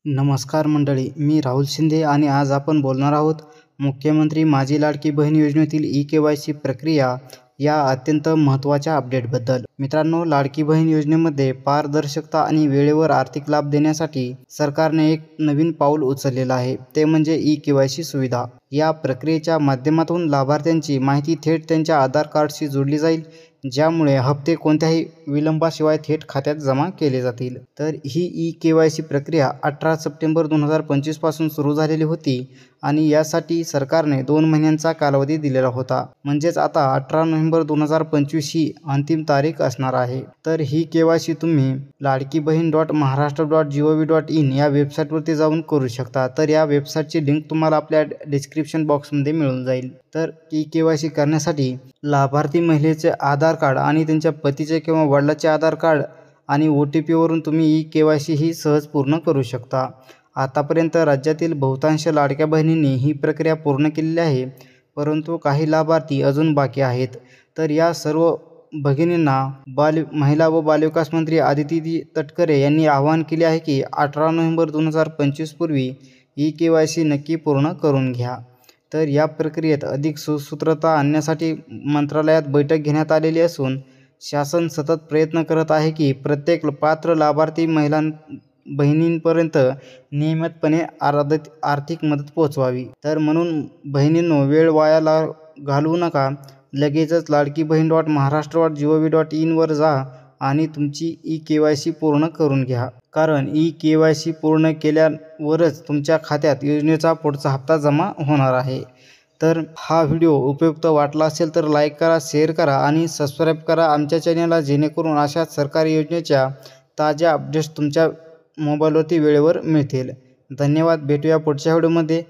नमस्कार मंडळी, मी राहुल शिंदे आणि आज आपण बोलणार आहोत मुख्यमंत्री माझी लाडकी बहीण योजनेतील ई-केवायसी प्रक्रिया या अत्यंत महत्त्वाच्या अपडेटबद्दल. मित्रांनो, लाडकी बहीण योजनेमध्ये पारदर्शकता आणि वेळेवर आर्थिक लाभ देण्यासाठी सरकारने एक नवीन पाऊल उचललेलं आहे, ते म्हणजे ई-केवायसी सुविधा. या प्रक्रियेच्या माध्यमातून लाभार्थ्यांची माहिती थेट त्यांच्या आधार कार्डशी जोडली जाईल, ज्यामुळे हप्ते कोणत्याही विलंबाशिवाय थेट खात्यात जमा केले जातील. तर ही ई-केवायसी प्रक्रिया 18 सप्टेंबर 2025 पासून सुरू झालेली होती आणि यासाठी सरकारने 2 महिन्यांचा कालावधी दिलेला होता. म्हणजेच आता 18 नोव्हेंबर 2025 ही अंतिम तारीख असणार आहे. तर ही केवायसी तुम्ही ladkibahn.maharashtra.gov.in या वेबसाईटवरती जाऊन करू शकता. तर या वेबसाईटची लिंक तुम्हाला आपल्या डिस्क्रिप्शन बॉक्समध्ये मिळून जाईल. तर ई-केवायसी करण्यासाठी लाभार्थी महिलेचे आधार कार्ड आणि त्यांच्या पतीचे किंवा वडिलांचे आधार कार्ड आणि OTP वरून तुम्ही ई-केवायसी ही सहज पूर्ण करू शकता. आतापर्यंत राज्यातील बहुतांश लाडक्या बहिणींनी ही प्रक्रिया पूर्ण केलेली आहे, परंतु काही लाभार्थी अजून बाकी आहेत. तर या सर्व भगिनींना महिला व बालविकास मंत्री आदिती तटकरे यांनी आवाहन केले आहे की 18 नोव्हेंबर 2025 पूर्वी ई-केवायसी नक्की पूर्ण करून घ्या. तर या प्रक्रियेत अधिक सुसूत्रता आणण्यासाठी मंत्रालयात बैठक घेण्यात आलेली असून शासन सतत प्रयत्न करत आहे की प्रत्येक पात्र लाभार्थी बहिणींपर्यंत नियमितपणे आर्थिक मदत पोहोचवावी. तर म्हणून बहिणींनो, वेळ वाया घालवू नका. लगेचच ladkibahn.maharashtra.gov.in वर जा आणि तुमची ई-केवायसी पूर्ण करून घ्या. कारण ई-केवायसी पूर्ण केल्यावरच तुमच्या खात्यात योजनेचा पुढचा हप्ता जमा होणार आहे. तर हा व्हिडिओ उपयुक्त वाटला असेल तर लाईक करा, शेअर करा आणि सबस्क्राईब करा आमच्या चॅनलला, जेणेकरून अशाच सरकारी योजनेच्या ताज्या अपडेट्स तुमच्या मोबाईलवरती वेळेवर मिळतील. धन्यवाद. भेटूया पुढच्या व्हिडिओमध्ये.